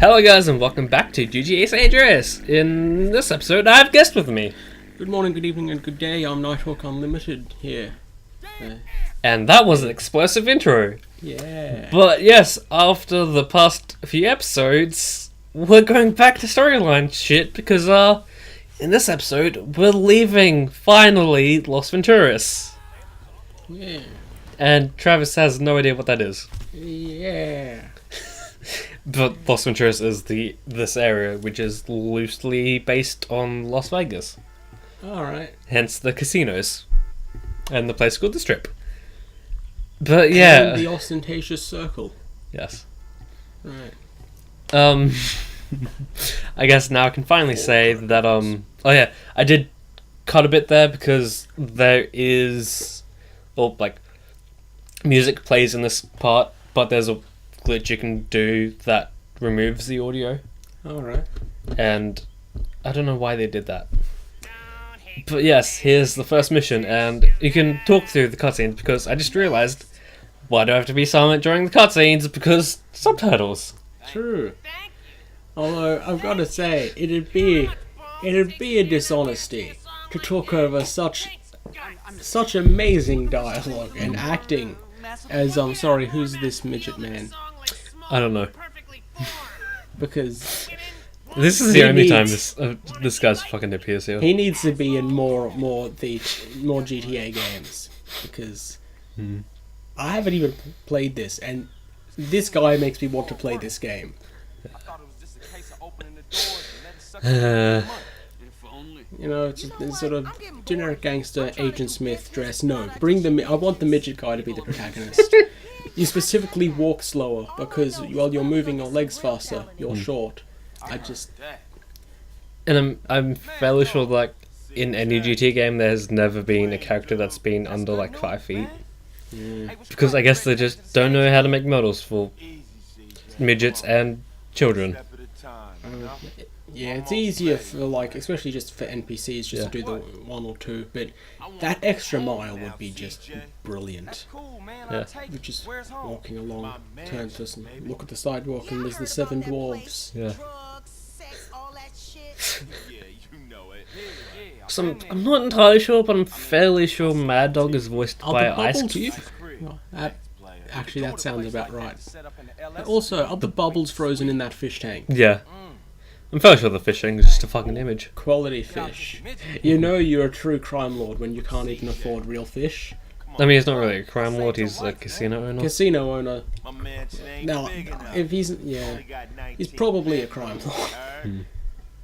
Hello guys and welcome back to GTA San Andreas. In this episode I have a guest with me. Good morning, good evening and good day, I'm Knightkawk Unlimited here. And that was an explosive intro. Yeah. But yes, after the past few episodes, we're going back to storyline shit because in this episode we're leaving, finally, Los Venturas. Yeah. And Travis has no idea what that is. Yeah. But Los Venturas is this area which is loosely based on Las Vegas. Alright. Hence the casinos. And the place called the Strip. But yeah. And the ostentatious circle. Yes. Right. I guess now I can finally say that oh yeah, I did cut a bit there because there is music plays in this part, but there's a glitch you can do that removes the audio. Alright. And I don't know why they did that. But yes, here's the first mission, and you can talk through the cutscenes because I just realised, why do I have to be silent during the cutscenes? Because subtitles. True. Although I've got to say, it'd be a dishonesty to talk over such amazing dialogue and acting as who's this midget man? I don't know. Because this is the only time this guy's fucking appears here. he needs to be in more GTA games because I haven't even played this, and this guy makes me want to play this game. You know, it's just this sort of generic gangster Agent Smith dress. No, I want the midget guy to be the protagonist. You specifically walk slower because while you're moving your legs faster, you're short. And I'm fairly sure like in any GTA game there's never been a character that's been under like 5 feet. Because I guess they just don't know how to make models for midgets and children. Yeah, it's easier for especially just for NPCs to do the 1 or 2, but that extra mile would be just brilliant. Yeah. You're just walking along, turn to look at the sidewalk, and there's the 7 dwarves. Yeah. So I'm not entirely sure, but I'm fairly sure Mad Dog is voiced by Ice Cube. Actually, that sounds about right. Also, are the bubbles frozen in that fish tank? Yeah. I'm fairly sure the fishing is just a fucking image. Quality fish. You know you're a true crime lord when you can't even afford real fish. I mean, he's not really a crime lord, he's a casino owner. Casino owner. Now, if he's probably a crime lord.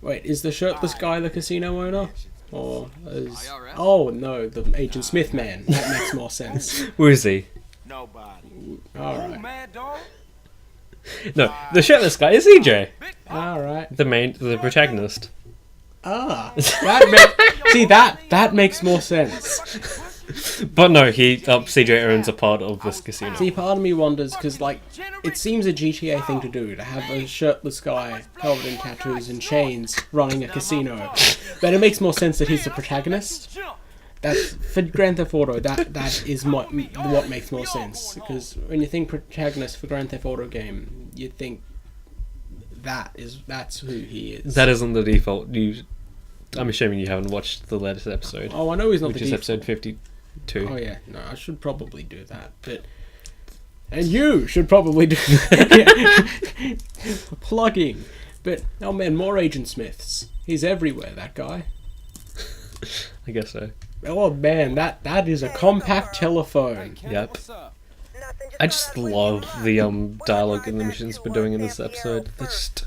Wait, is the shirtless guy the casino owner? Or is... Oh, no, the Agent Smith man. That makes more sense. Where is he? Alright. No, the shirtless guy is EJ. Alright. The protagonist. Ah. That makes more sense. But no, CJ owns a part of this casino. See, part of me wonders, because, it seems a GTA thing to do, to have a shirtless guy covered in tattoos and chains running a casino. But it makes more sense that he's the protagonist. That's, for Grand Theft Auto, that is what makes more sense. Because when you think protagonist for Grand Theft Auto game, you'd think that's who he is. That isn't the default. I'm assuming you haven't watched the latest episode. Oh, I know he's not the default. Which is episode 52. Oh yeah, no, I should probably do that, and you should probably do that. Plugging, but oh man, more Agent Smiths. He's everywhere, that guy. I guess so. Oh man, that is a compact telephone. Yep. I just love the dialogue and the missions we're doing in this episode. They're just,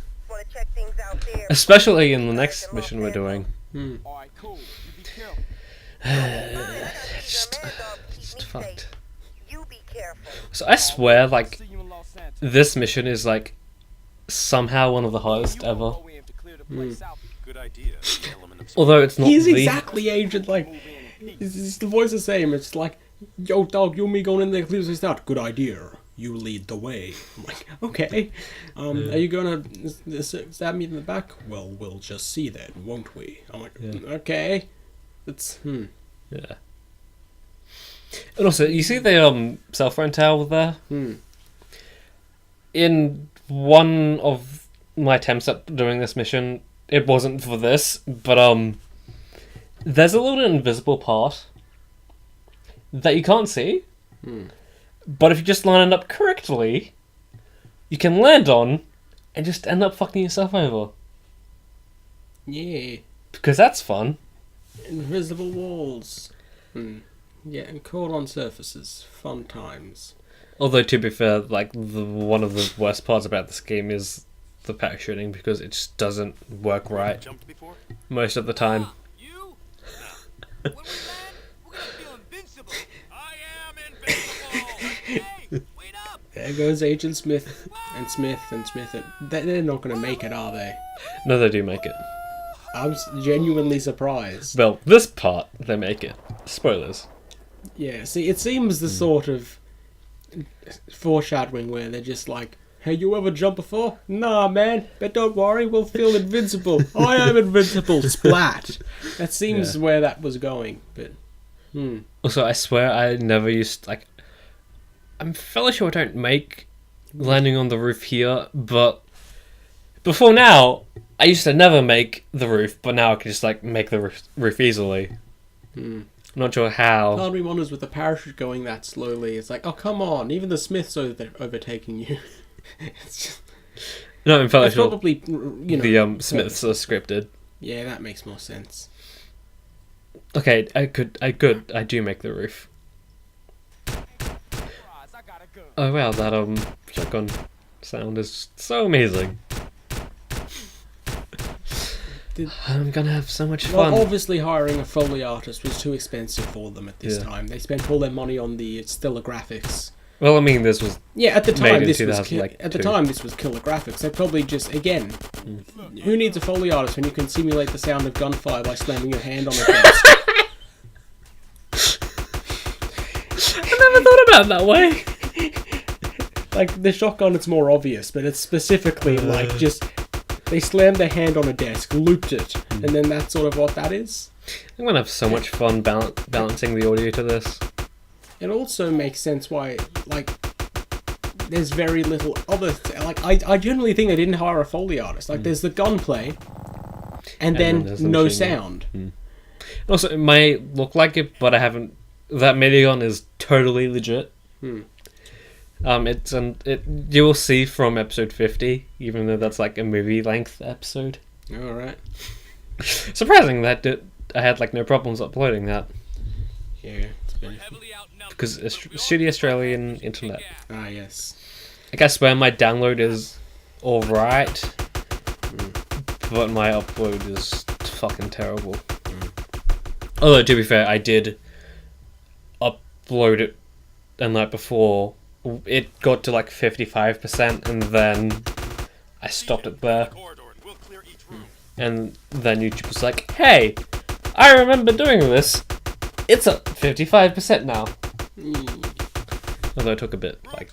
especially in the next mission we're doing. Just fucked. So I swear, this mission is somehow one of the hardest ever. Although it's not. He's exactly Agent. It's the voice the same. It's like, yo dog, you and me going in there, clear this out. Good idea. You lead the way. I'm like, okay. Are you gonna stab me in the back? Well, we'll just see that, won't we? I'm like, okay. It's Yeah. And also, you see the cell phone tower there? In one of my attempts at doing this mission, it wasn't for this, but there's a little invisible part that you can't see. But if you just line it up correctly, you can land on and just end up fucking yourself over. Yeah. Because that's fun. Invisible walls. Yeah, and caught on surfaces. Fun times. Although, to be fair, like, one of the worst parts about this game is the parachuting, because it just doesn't work right most of the time. You? No. When we land, we're gonna feel invincible. I am invincible. Hey, wait up. There goes Agent Smith and Smith and Smith. They're not going to make it, are they? No, they do make it. I'm genuinely surprised. Well, this part, they make it. Spoilers. Yeah, see, it seems the sort of foreshadowing where they're just like, hey, you ever jumped before? Nah, man, but don't worry, we'll feel invincible. I am invincible. Splat. That seems where that was going, but... Also, I swear I never used, like... I'm fairly sure I don't make landing on the roof here, but... Before now, I used to never make the roof, but now I can just, like, make the roof easily. Not sure how. Part of me wonders with the parachute going that slowly, it's like, oh, come on, even the Smiths are overtaking you. It's just... No, I'm fairly sure probably, you know... the Smiths are scripted. Yeah, that makes more sense. Okay, I do make the roof. Oh wow, that shotgun sound is so amazing. I'm gonna have so much fun. Well, obviously hiring a Foley artist was too expensive for them at this time. They spent all their money on the stellar graphics. Well, I mean, this was at the time this was like killer graphics. They probably just who needs a Foley artist when you can simulate the sound of gunfire by slamming your hand on a desk? I never thought about it that way. Like the shotgun, it's more obvious, but it's specifically like just they slammed their hand on a desk, looped it, and then that's sort of what that is. I'm gonna have so much fun balancing the audio to this. It also makes sense why, like, there's very little other... I generally think they didn't hire a Foley artist. Like, there's the gunplay, and then there's the no machine sound. Also, it might look like it, but I haven't... That minigun is totally legit. You will see from episode 50, even though that's like a movie-length episode. Alright. Surprising that I had, like, no problems uploading that. Yeah. Because it's shitty Australian internet. Ah, yes. Like, I swear my download is alright, but my upload is fucking terrible. Although, to be fair, I did upload it the night before. It got to like 55%, and then I stopped it there. And then YouTube was like, hey, I remember doing this. It's at 55% now. Although it took a bit, like...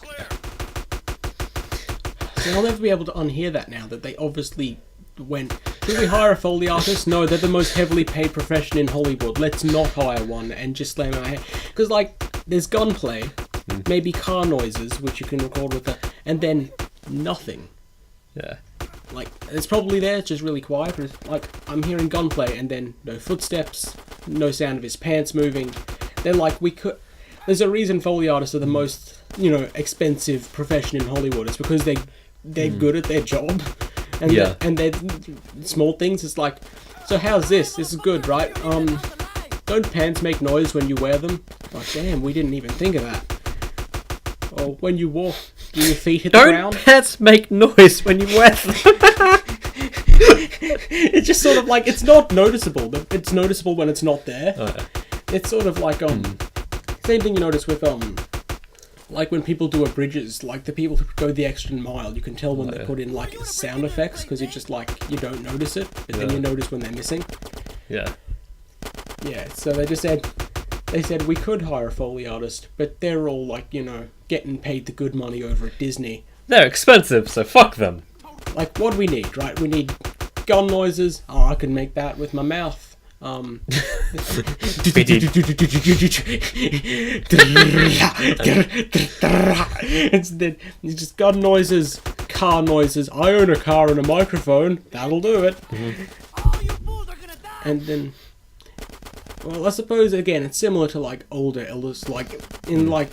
So I'll never be able to unhear that now, that they obviously went, should we hire a Foley artist? No, they're the most heavily paid profession in Hollywood. Let's not hire one and just slam our head. Because, like, there's gunplay, maybe car noises, which you can record with the... And then nothing. Yeah. Like, it's probably there, it's just really quiet, but it's like, I'm hearing gunplay, and then no footsteps, no sound of his pants moving. They're like, there's a reason Foley artists are the most, expensive profession in Hollywood. It's because they're good at their job. And they're small things, it's like, so how's this? This is good, right? Don't pants make noise when you wear them? Like, damn, we didn't even think of that. Or when you walk, do your feet hit the ground? Don't pets make noise when you wear them? It's just sort of like, it's not noticeable, but it's noticeable when it's not there. Oh, yeah. It's sort of like, same thing you notice with, like when people do bridges, like the people who go the extra mile, you can tell when they put in like sound effects, because you just like, you don't notice it, but then you notice when they're missing. Yeah. Yeah, so they said we could hire a Foley artist, but they're all like, getting paid the good money over at Disney. They're expensive, so fuck them. Like, what do we need, right? We need gun noises. Oh, I can make that with my mouth. It's just gun noises, car noises. I own a car and a microphone. That'll do it. All you fools are gonna die. And then, well, I suppose again it's similar to like older Elders, like in like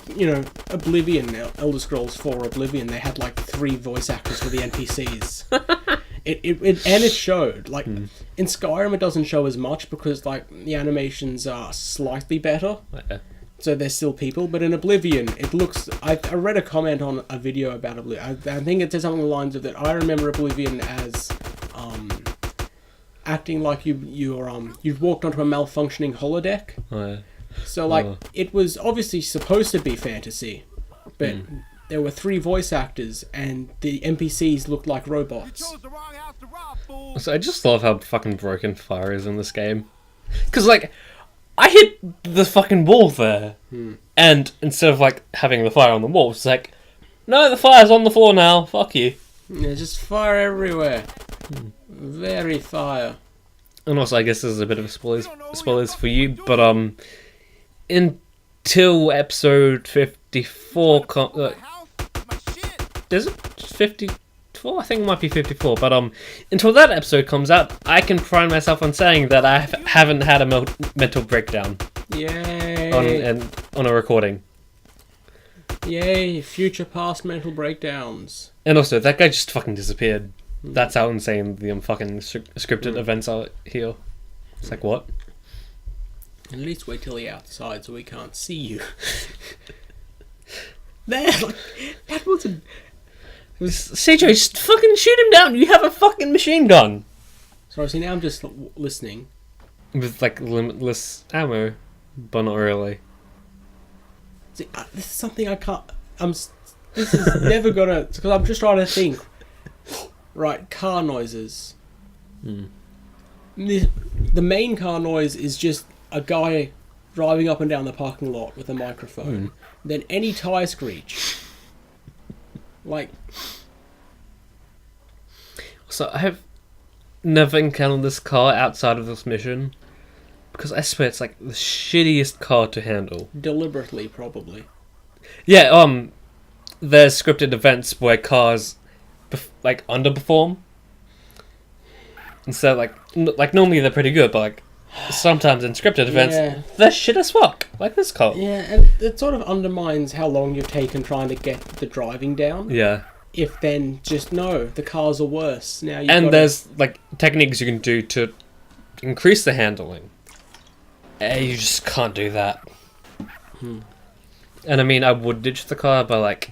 Oblivion, Elder Scrolls 4 Oblivion. They had like 3 voice actors for the NPCs. It showed like in Skyrim it doesn't show as much because like the animations are slightly better. Yeah. So they're still people, but in Oblivion, it looks... I read a comment on a video about Oblivion. I think it says something along the lines of that. I remember Oblivion as acting like you'd walked onto a malfunctioning holodeck. Oh, yeah. So like it was obviously supposed to be fantasy, but there were 3 voice actors and the NPCs looked like robots. Chose the wrong house to rob, fool. So I just love how fucking broken fire is in this game. Because, like, I hit the fucking wall there. And instead of, like, having the fire on the wall, it's like, no, the fire's on the floor now. Fuck you. There's just fire everywhere. Very fire. And also, I guess this is a bit of a spoilers for you, but, until episode 54... My house, my shit. is it 54? I think it might be 54, but until that episode comes out, I can pride myself on saying that I haven't had a mental breakdown Yay! on a recording. Yay! Future past mental breakdowns. And also, that guy just fucking disappeared. That's how insane the fucking scripted events are here. It's like, what? At least wait till you're outside so we can't see you. There, like, that wasn't... CJ, just fucking shoot him down. You have a fucking machine gun. Sorry, see, now I'm just listening. With, like, limitless ammo. But not really. See, this is something I can't... This is never gonna... Because I'm just trying to think. Right, car noises. The main car noise is just a guy driving up and down the parking lot with a microphone. Then any tyre screech. Like... So I have never encountered this car outside of this mission. Because I swear it's like the shittiest car to handle. Deliberately, probably. Yeah, there's scripted events where cars like underperform. And so like normally they're pretty good, but like sometimes in scripted events they're shit as fuck. Like this car. Yeah, and it sort of undermines how long you've taken trying to get the driving down. Yeah. If then just no, the cars are worse. Now you've and got there's like techniques you can do to increase the handling. You just can't do that. And I mean, I would ditch the car, but like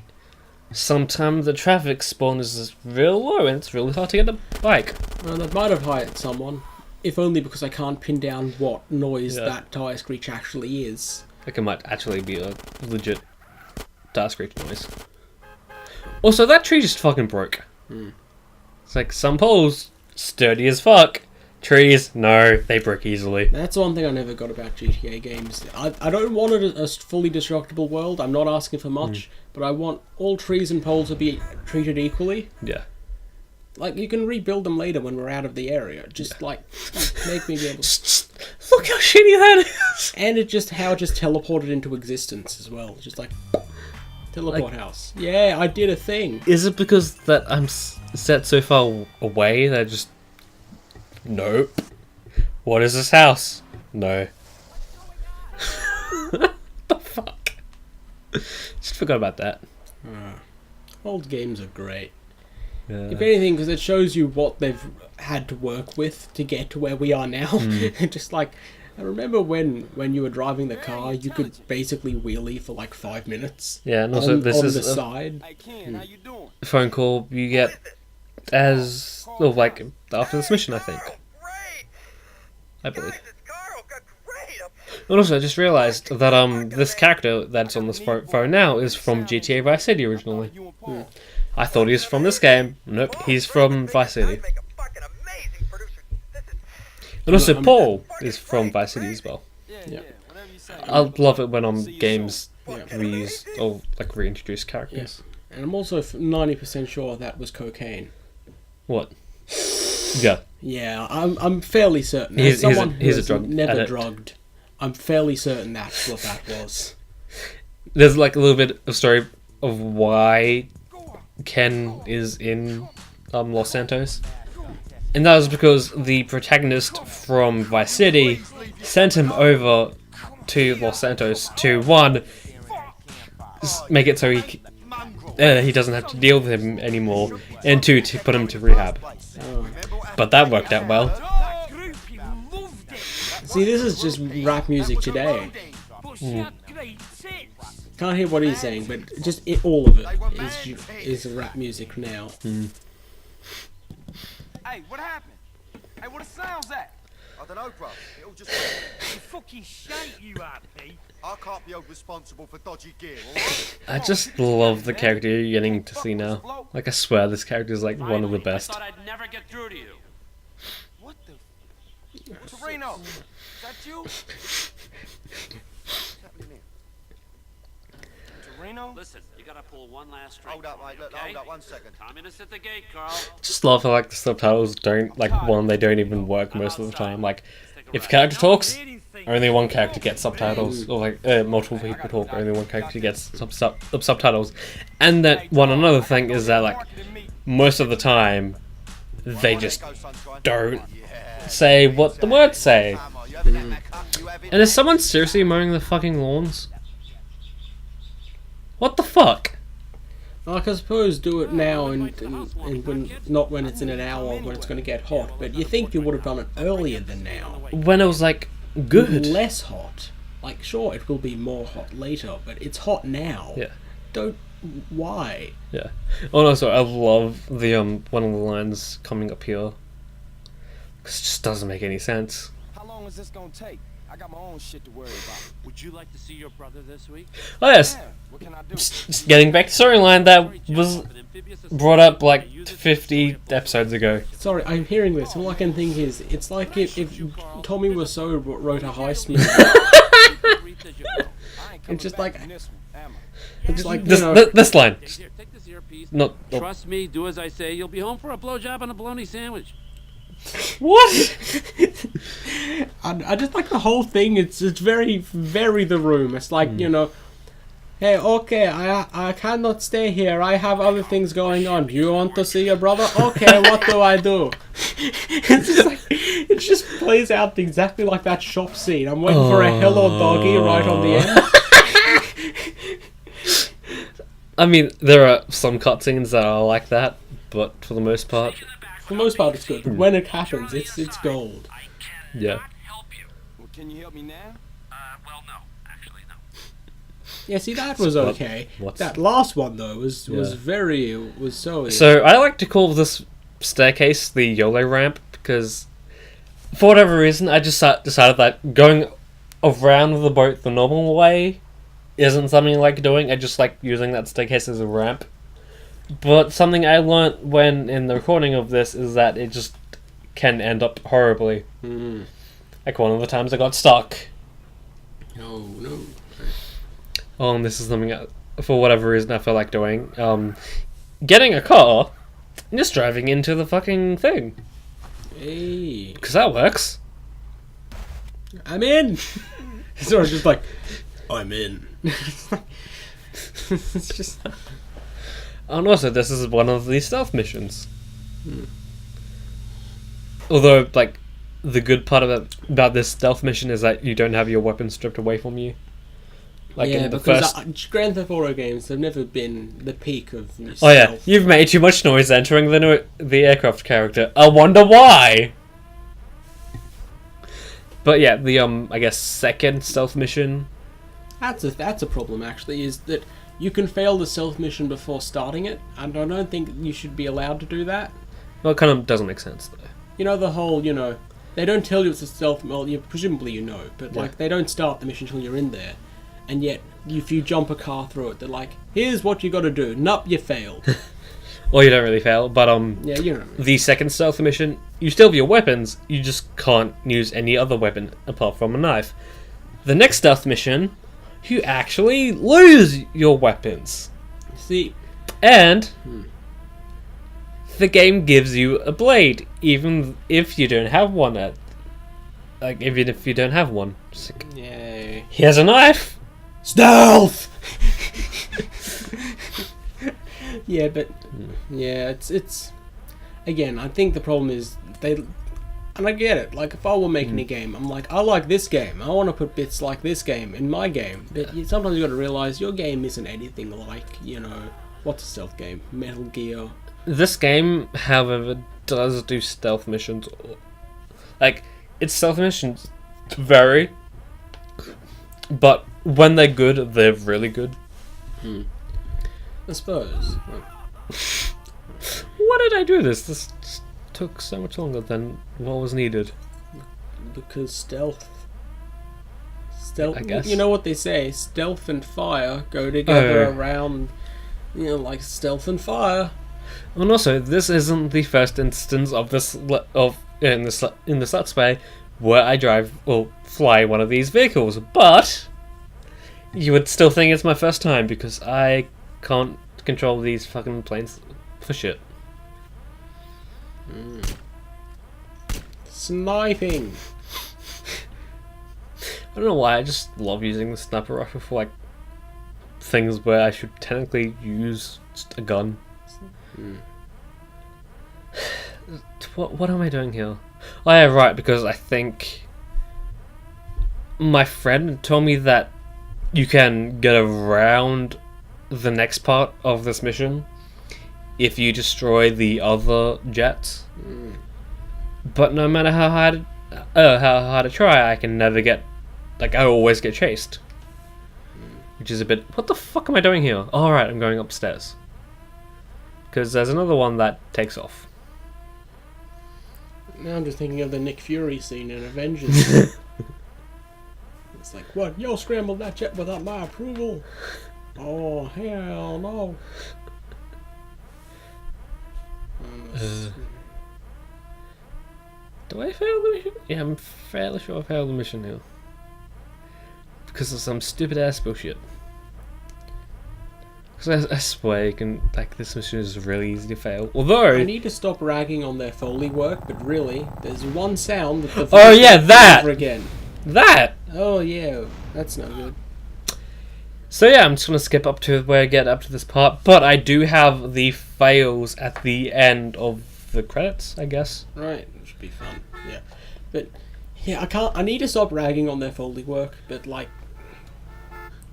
sometimes the traffic spawn is just real low and it's really hard to get a bike. Well, that might have hired someone, if only because I can't pin down what noise that tyre screech actually is. Like it might actually be a legit tyre screech noise. Also, that tree just fucking broke. It's like some poles, sturdy as fuck. Trees, no, they break easily. That's one thing I never got about GTA games. I don't want it a fully destructible world. I'm not asking for much, but I want all trees and poles to be treated equally. Yeah. Like, you can rebuild them later when we're out of the area. Just, like, make me be able to... Look how shitty that is! And it just teleported into existence as well. Just, like, teleport house. Yeah, I did a thing. Is it because that I'm set so far away that I just... No. What is this house? No. What the fuck? Just forgot about that. Old games are great. Yeah. If anything, because it shows you what they've had to work with to get to where we are now. Just like, I remember when you were driving the car, you could basically wheelie for like 5 minutes. Yeah, and also this is the side. Hey, Ken, how you doing? a phone call you get as well, like after this mission, I think. I believe. And also, I just realised that this character that's on this phone now is from GTA Vice City originally. I thought he was from this game. Nope, he's from Vice City. And also, Paul is from Vice City as well. Yeah. I love it when games reuse or like reintroduce characters. Yeah. And I'm also 90% sure that was cocaine. What? Yeah. Yeah, I'm fairly certain. He's As someone a who's drug never addict. drugged, I'm fairly certain that's what that was. There's like a little bit of story of why Ken is in Los Santos. And that was because the protagonist from Vice City sent him over to Los Santos to, one, make it so he doesn't have to deal with him anymore, and two, to put him to rehab. But that worked out well. See, this is just rap music today. Can't hear what he's saying, but just all of it is rap music now. Hey, what happened? Hey, what the sound's at? I don't know, bro. It'll just... You fucking shite, you happy? I can't be held responsible for dodgy gear, alright? I just love the character you're getting to see now. Like, I swear this character is like one of the best. I thought I'd never get through to you. What the... Torino, is that you? What's happening here? Torino? Listen, you gotta pull one last string. Hold up, for me, mate. Look, okay? hold up 1 second. Communists at the gate, Carl. Just love how like the subtitles don't they don't even work most of the time. Like, if a character talks, only one character gets subtitles, or like multiple people talk, only one character gets subtitles. And that one another thing is that like most of the time they just don't say what the words say. And is someone seriously mowing the fucking lawns? What the fuck? Like, I suppose do it now and when, not when it's in an hour when it's going to get hot, but you think you would have done it earlier than now. When it was like good. Less hot. Like, sure, it will be more hot later, but it's hot now. Yeah. Don't... Why? Yeah. Oh no, sorry, I love the one of the lines coming up here. Cause it just doesn't make any sense. How long is this gonna take? I got my own shit to worry about. Would you like to see your brother this week? Oh yes. Yeah, what can I do? Just getting back to storyline that was brought up like 50 episodes ago. Sorry, I'm hearing this. All I can think is, it's like if Tommy Wiseau wrote a heist movie. It's just like... It's like, you know... This line. Here, take this earpiece. Not... Trust me, do as I say. You'll be home for a blowjob and a bologna sandwich. What? I just like the whole thing. It's very, very The Room. It's like, you know, hey, okay, I cannot stay here. I have other things going on. You want to see your brother? Okay, what do I do? It's just like, it just plays out exactly like that shop scene. I'm waiting for a hello doggy right on the end. I mean, there are some cutscenes that are like that, but for the most part... For the most part, it's good. But when it happens, it's gold. Yeah. Well, can you help me now? Well, no. Actually, no. Yeah, see, that was okay. What's- That last one, though, was so... So, I like to call this staircase the YOLO ramp, because for whatever reason, I just decided that going around the boat the normal way isn't something I like doing. I just like using that staircase as a ramp. But something I learnt when in the recording of this is that it just can end up horribly. Like one of the times I got stuck. No. Oh, and this is something for whatever reason I feel like doing. Getting a car and just driving into the fucking thing. Hey. Because that works. I'm in! So it's just like, I'm in. It's just... And also, this is one of the stealth missions. Although, like, the good part about this stealth mission is that you don't have your weapon stripped away from you. Like yeah, in the because first... Grand Theft Auto games have never been the peak of stealth. Oh yeah, you've made too much noise entering the aircraft character. I wonder why! But yeah, the, I guess, second stealth mission... That's a problem, actually, is that you can fail the stealth mission before starting it, and I don't think you should be allowed to do that. Well, it kind of doesn't make sense, though. You know, the whole, you know, they don't tell you it's a stealth... Well, presumably you know, but, like, they don't start the mission until you're in there. And yet, if you jump a car through it, they're like, here's what you gotta do. Nope, you failed. Well, you don't really fail, but, yeah, you know. the second stealth mission, you still have your weapons, you just can't use any other weapon apart from a knife. The next stealth mission, you actually lose your weapons. See... And... the game gives you a blade, even if you don't have one even if you don't have one. Just like, Yay. here's a knife! Stealth! Yeah, but yeah, it's again. I think the problem is they, and I get it. Like if I were making a game, I'm like, I like this game. I want to put bits like this game in my game. But sometimes you got to realize your game isn't anything like what's a stealth game? Metal Gear. This game, however, does do stealth missions. Like its stealth missions vary, but when they're good, they're really good. I suppose. Why did I do this? This took so much longer than what was needed. Because stealth. I guess. You know what they say, stealth and fire go together around, like stealth and fire. And also, this isn't the first instance of this in this Let's Play where I drive or fly one of these vehicles, but you would still think it's my first time because I can't control these fucking planes for shit. Sniping. I don't know why, I just love using the sniper rifle for like things where I should technically use just a gun. What am I doing here? Oh yeah, right, because I think my friend told me that you can get around the next part of this mission if you destroy the other jets. But no matter how hard I try, I can never get, like, I always get chased. Which is a bit, what the fuck am I doing here? Alright, I'm going upstairs. Because there's another one that takes off. Now I'm just thinking of the Nick Fury scene in Avengers. It's like, what? Yo, scrambled that jet without my approval? Oh, hell no. Do I fail the mission? Yeah, I'm fairly sure I failed the mission here. Because of some stupid ass bullshit. Because I swear you can, like, this mission is really easy to fail. Although I need to stop ragging on their Foley work, but really, there's one sound that the oh yeah, that! over again. That! Oh yeah, that's no good. So yeah, I'm just gonna skip up to where I get up to this part, but I do have the fails at the end of the credits, I guess. Right, it should be fun. Yeah, but yeah, I need to stop ragging on their Foley work, but like,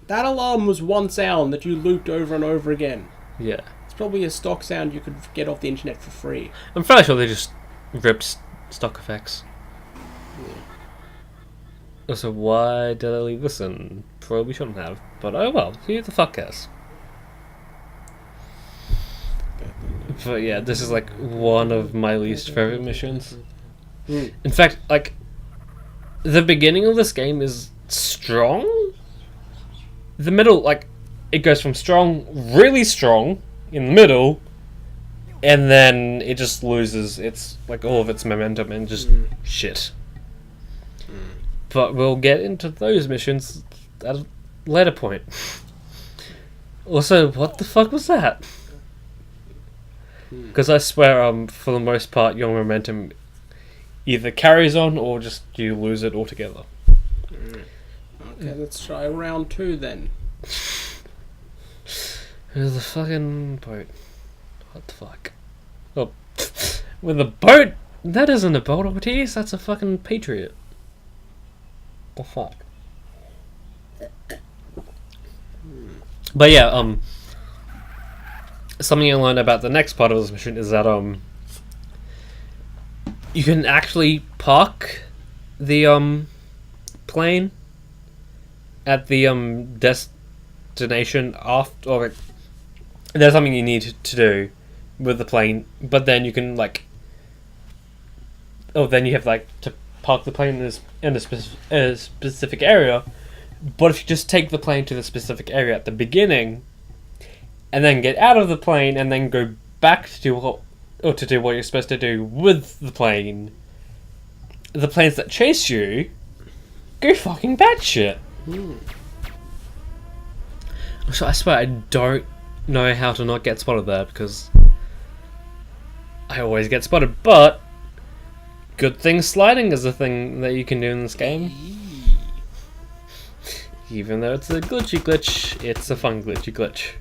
that alarm was one sound that you looped over and over again. Yeah. It's probably a stock sound you could get off the internet for free. I'm fairly sure they just ripped stock effects. Yeah. So why did I leave this in? Probably shouldn't have. But oh well, who the fuck cares? But yeah, this is like one of my least favorite missions. In fact, like, the beginning of this game is strong. The middle, like, it goes from strong, really strong, in the middle, and then it just loses its, like, all of its momentum and just shit. But we'll get into those missions at a later point. Also, what the fuck was that? Because I swear, for the most part, your momentum either carries on or just you lose it altogether. Okay, let's try round 2 then. With the fucking boat. What the fuck? Oh, with a boat? That isn't a boat, Ortiz. That's a fucking Patriot. The fuck? But yeah, something I learned about the next part of this mission is that you can actually park the plane at the destination after, or there's something you need to do with the plane, but then you can like, then you have like to park the plane in a specific area. But if you just take the plane to the specific area at the beginning, and then get out of the plane and then go back to do what you're supposed to do with the plane, the planes that chase you go fucking batshit. So I swear I don't know how to not get spotted there because I always get spotted. But good thing sliding is a thing that you can do in this game. Even though it's a glitchy glitch, it's a fun glitchy glitch.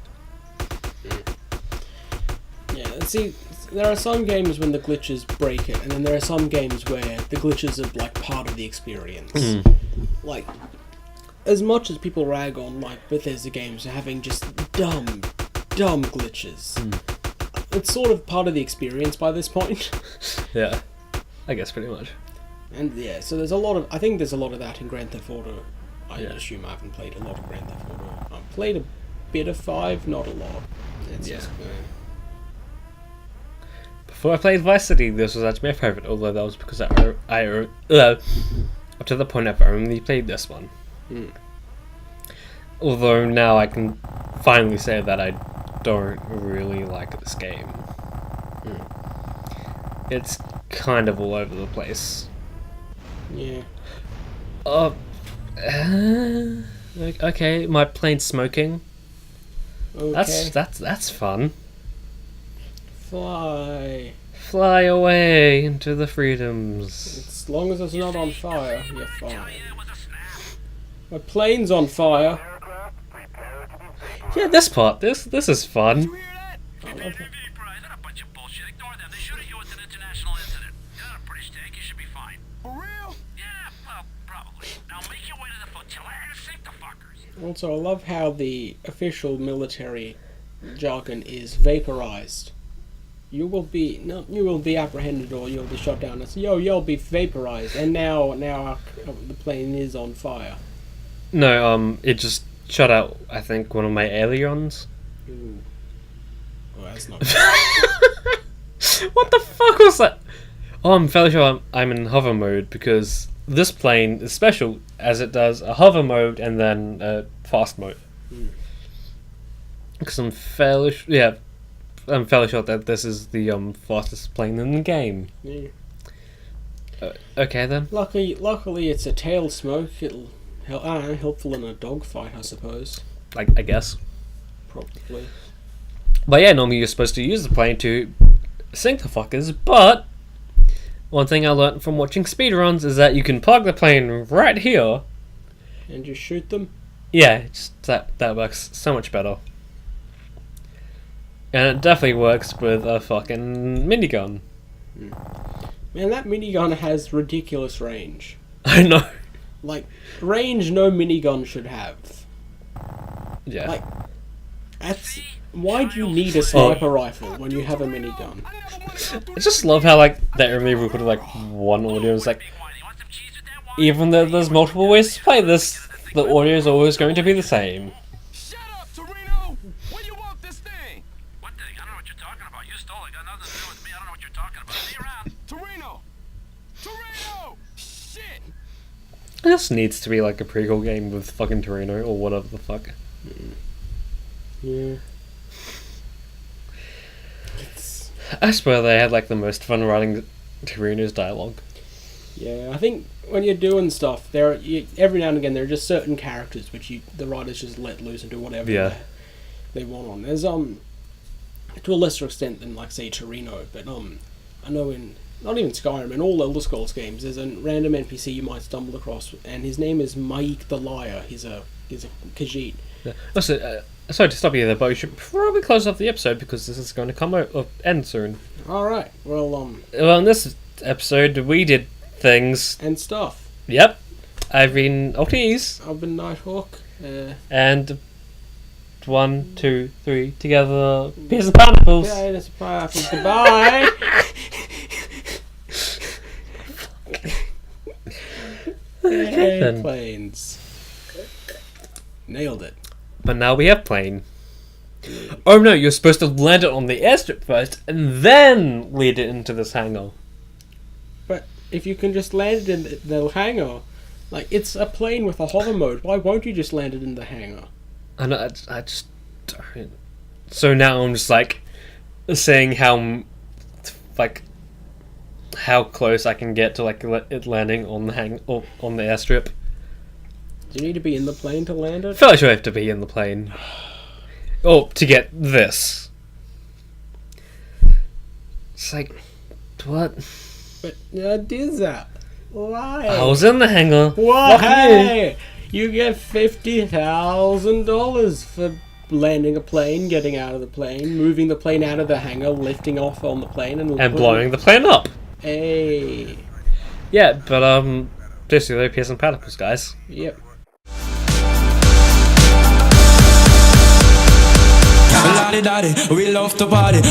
see, there are some games when the glitches break it, and then there are some games where the glitches are like part of the experience. Like, as much as people rag on like Bethesda games having just dumb glitches, it's sort of part of the experience by this point. Yeah, I guess pretty much. And yeah, so there's a lot of, I think there's a lot of that in Grand Theft Auto. I Yeah. assume I haven't played a lot of Grand Theft Auto. I've played a bit of 5, not a lot. It's Yeah. just, Before I played Vice City, this was actually my favourite, although that was because up to the point I've only played this one. Although now I can finally say that I don't really like this game. It's kind of all over the place. yeah. Okay, my plane's smoking. Okay. That's fun. Fly. Fly away into the freedoms. As long as it's not on fire, you're fine. My plane's on fire. Yeah, this part, this is fun. You hear that? I love it. That's a bunch of bullshit. Ignore them. They shoot at you. It's an international incident. You're not a British tank. You should be fine. For real? Yeah, well, probably. Now make your way to the flotilla and sink the fuckers. Also, I love how the official military jargon is vaporized. You will be apprehended or you'll be shot down. It's you'll be vaporized, and now the plane is on fire. No, it just shut out, I think, one of my aliens. Ooh. Oh, that's not. What the fuck was that? Oh, I'm fairly sure I'm in hover mode because this plane is special as it does a hover mode and then a fast mode. Because I'm fairly sure that this is the fastest plane in the game. Yeah. Okay then. Luckily, it's a tail smoke. It'll helpful in a dogfight, I suppose. I guess. Probably. But yeah, normally you're supposed to use the plane to sink the fuckers, but one thing I learned from watching speedruns is that you can park the plane right here. And just shoot them. Yeah, just that works so much better. And it definitely works with a fucking minigun. Man, that minigun has ridiculous range. I know. Like, range no minigun should have. Yeah. Like, why do you need a sniper rifle when you have a minigun? I just love how like they only recorded like one audio. It's like, even though there's multiple ways to play this, the audio is always going to be the same. Shut up, Torino! Where you want this thing? What thing? I don't know what you're talking about. You stole it. Got nothing to do with me. I don't know what you're talking about. See you around. Torino! Torino! Shit! This needs to be like a prequel game with fucking Torino or whatever the fuck. Yeah. I swear they had like the most fun writing Torino's dialogue. Yeah, I think when you're doing stuff, every now and again there are just certain characters which the writers just let loose and do whatever Yeah. they want on. There's to a lesser extent than like say Torino, but I know in not even Skyrim, in all Elder Scrolls games, there's a random NPC you might stumble across, and his name is Maik the Liar. He's a Khajiit. Yeah. Also, sorry to stop you there, but we should probably close off the episode because this is going to come out or end soon. All right, well Well, in this episode, we did things. and stuff. Yep. I've been Ortiz. I've been Nighthawk. And 1, 2, 3 together. Peas and pineapples. Yeah, that's a pineapple. Goodbye. Okay, then. Planes. Nailed it. But now we have plane. Oh no, you're supposed to land it on the airstrip first and then lead it into this hangar. But if you can just land it in the hangar, like it's a plane with a hover mode, why won't you just land it in the hangar? I know, I just don't. So now I'm just like saying how close I can get to like it landing on the on the airstrip. Do you need to be in the plane to land I it? feel like I have to be in the plane. Oh, to get this. It's like, what? But do that. Why? I was in the hangar. Why? Fuck you. You get $50,000 for landing a plane, getting out of the plane, moving the plane out of the hangar, lifting off on the plane, and blowing the plane up. Hey. Yeah, but basically they're piercing platypus, guys. Yep. La-di-da-di, we love to party.